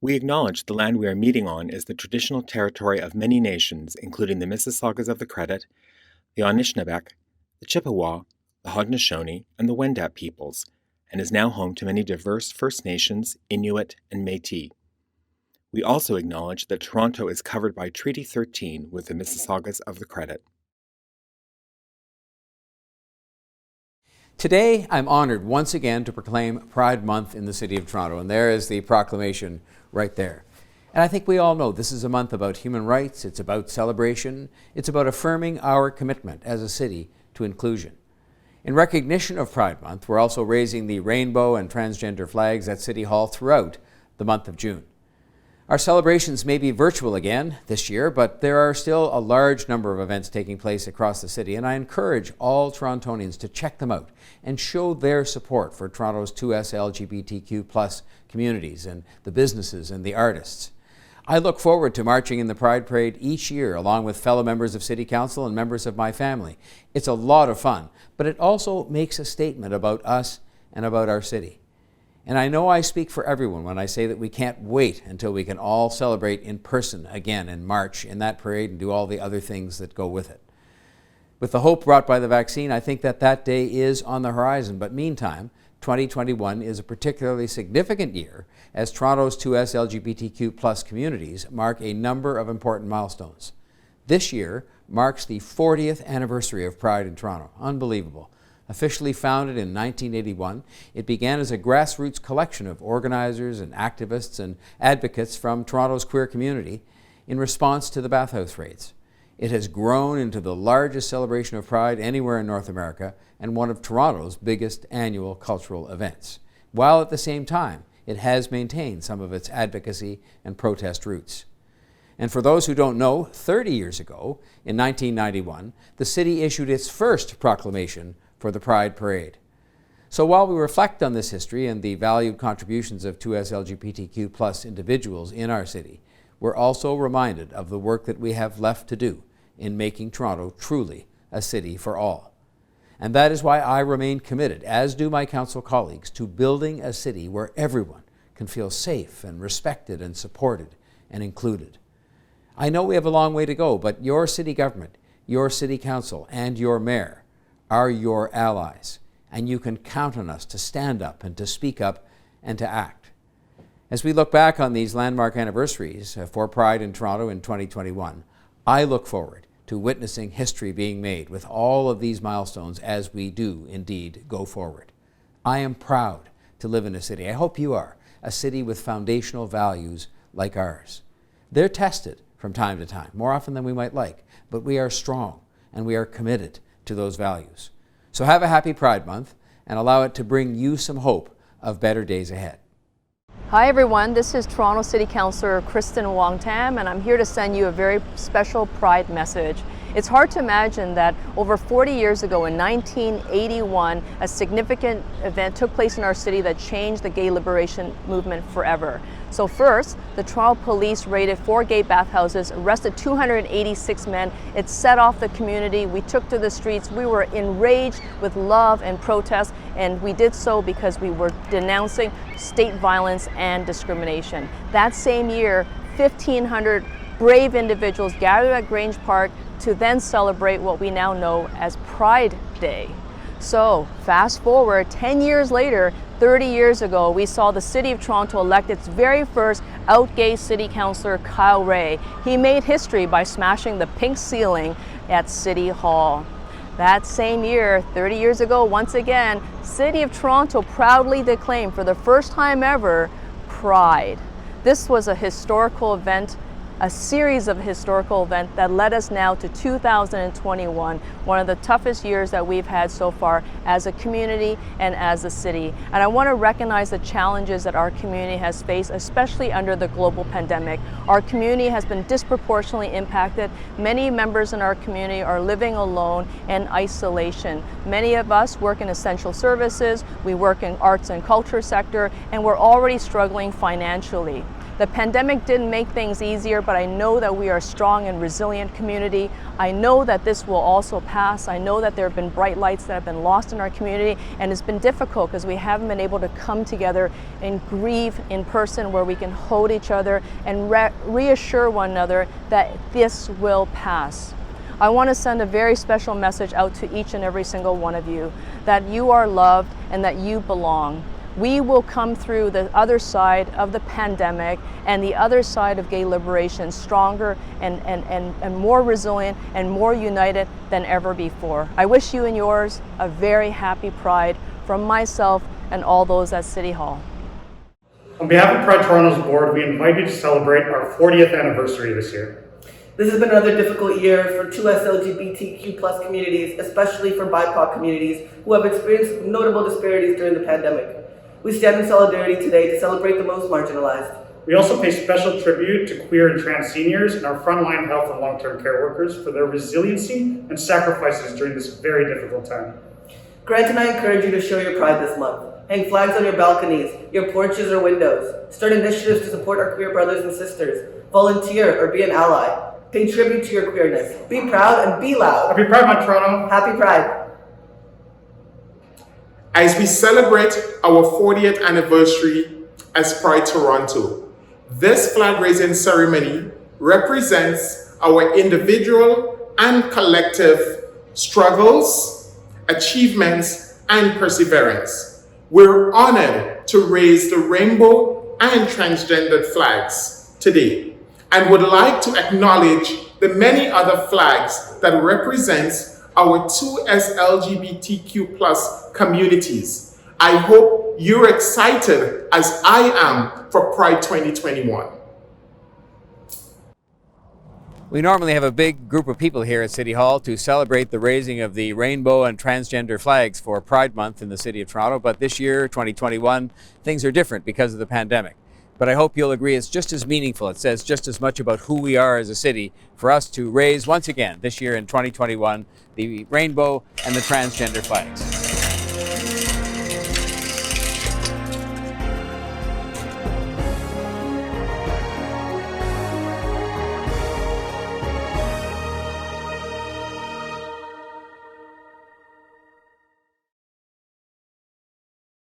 We acknowledge the land we are meeting on is the traditional territory of many nations, including the Mississaugas of the Credit, the Anishinaabeg, the Chippewa, the Haudenosaunee, and the Wendat peoples, and is now home to many diverse First Nations, Inuit, and Métis. We also acknowledge that Toronto is covered by Treaty 13 with the Mississaugas of the Credit. Today, I'm honored once again to proclaim Pride Month in the City of Toronto, and there is the proclamation right there. And I think we all know this is a month about human rights, it's about celebration, it's about affirming our commitment as a city to inclusion. In recognition of Pride Month, we're also raising the Rainbow and Transgender flags at City Hall throughout the month of June. Our celebrations may be virtual again this year, but there are still a large number of events taking place across the city, and I encourage all Torontonians to check them out and show their support for Toronto's 2S LGBTQ+ communities and the businesses and the artists. I look forward to marching in the Pride Parade each year along with fellow members of City Council and members of my family. It's a lot of fun, but it also makes a statement about us and about our city. And I know I speak for everyone when I say that we can't wait until we can all celebrate in person again and march in that parade and do all the other things that go with it. With the hope brought by the vaccine, I think that that day is on the horizon. But meantime, 2021 is a particularly significant year as Toronto's 2S LGBTQ+ communities mark a number of important milestones. This year marks the 40th anniversary of Pride in Toronto. Unbelievable. Officially founded in 1981, it began as a grassroots collection of organizers and activists and advocates from Toronto's queer community in response to the bathhouse raids. It has grown into the largest celebration of Pride anywhere in North America and one of Toronto's biggest annual cultural events, while at the same time it has maintained some of its advocacy and protest roots. And for those who don't know, 30 years ago, in 1991, the city issued its first proclamation for the Pride Parade. So while we reflect on this history and the valued contributions of 2S LGBTQ+ individuals in our city, we're also reminded of the work that we have left to do in making Toronto truly a city for all. And that is why I remain committed, as do my council colleagues, to building a city where everyone can feel safe and respected and supported and included. I know we have a long way to go, but your city government, your city council, and your mayor are your allies, and you can count on us to stand up and to speak up and to act. As we look back on these landmark anniversaries for Pride in Toronto in 2021, I look forward to witnessing history being made with all of these milestones as we do indeed go forward. I am proud to live in a city, I hope you are, a city with foundational values like ours. They're tested from time to time, more often than we might like, but we are strong and we are committed to those values. So have a happy Pride Month and allow it to bring you some hope of better days ahead. Hi everyone, this is Toronto City Councillor Kristyn-Wong Tam, and I'm here to send you a very special Pride message. It's hard to imagine that over 40 years ago in 1981, a significant event took place in our city that changed the gay liberation movement forever. So first, the Toronto police raided 4 gay bathhouses, arrested 286 men. It set off the community. We took to the streets. We were enraged with love and protest, and we did so because we were denouncing state violence and discrimination. That same year, 1,500 brave individuals gathered at Grange Park to then celebrate what we now know as Pride Day. So fast forward 10 years later, 30 years ago, we saw the City of Toronto elect its very first out gay city councillor, Kyle Ray. He made history by smashing the pink ceiling at City Hall. That same year, 30 years ago, once again, City of Toronto proudly declaimed for the first time ever, Pride. This was a historical event, a series of historical events that led us now to 2021, one of the toughest years that we've had so far as a community and as a city. And I want to recognize the challenges that our community has faced, especially under the global pandemic. Our community has been disproportionately impacted. Many members in our community are living alone and isolation. Many of us work in essential services, we work in arts and culture sector, and we're already struggling financially. The pandemic didn't make things easier, but I know that we are a strong and resilient community. I know that this will also pass. I know that there have been bright lights that have been lost in our community, and it's been difficult because we haven't been able to come together and grieve in person where we can hold each other and reassure one another that this will pass. I want to send a very special message out to each and every single one of you that you are loved and that you belong. We will come through the other side of the pandemic and the other side of gay liberation stronger and more resilient and more united than ever before. I wish you and yours a very happy Pride from myself and all those at City Hall. On behalf of Pride Toronto's board, we invite you to celebrate our 40th anniversary this year. This has been another difficult year for 2S LGBTQ+ communities, especially for BIPOC communities who have experienced notable disparities during the pandemic. We stand in solidarity today to celebrate the most marginalized. We also pay special tribute to queer and trans seniors and our frontline health and long-term care workers for their resiliency and sacrifices during this very difficult time. Grant and I encourage you to show your pride this month. Hang flags on your balconies, your porches or windows. Start initiatives to support our queer brothers and sisters. Volunteer or be an ally. Pay tribute to your queerness. Be proud and be loud. Happy Pride Month, Toronto. Happy Pride. As we celebrate our 40th anniversary as Pride Toronto, this flag-raising ceremony represents our individual and collective struggles, achievements, and perseverance. We're honored to raise the Rainbow and Transgender flags today and would like to acknowledge the many other flags that represents our 2S LGBTQ+ communities. I hope you're excited as I am for Pride 2021. We normally have a big group of people here at City Hall to celebrate the raising of the Rainbow and Transgender flags for Pride Month in the City of Toronto, but this year, 2021, things are different because of the pandemic. But I hope you'll agree it's just as meaningful. It says just as much about who we are as a city for us to raise once again this year in 2021 the Rainbow and the Transgender flags.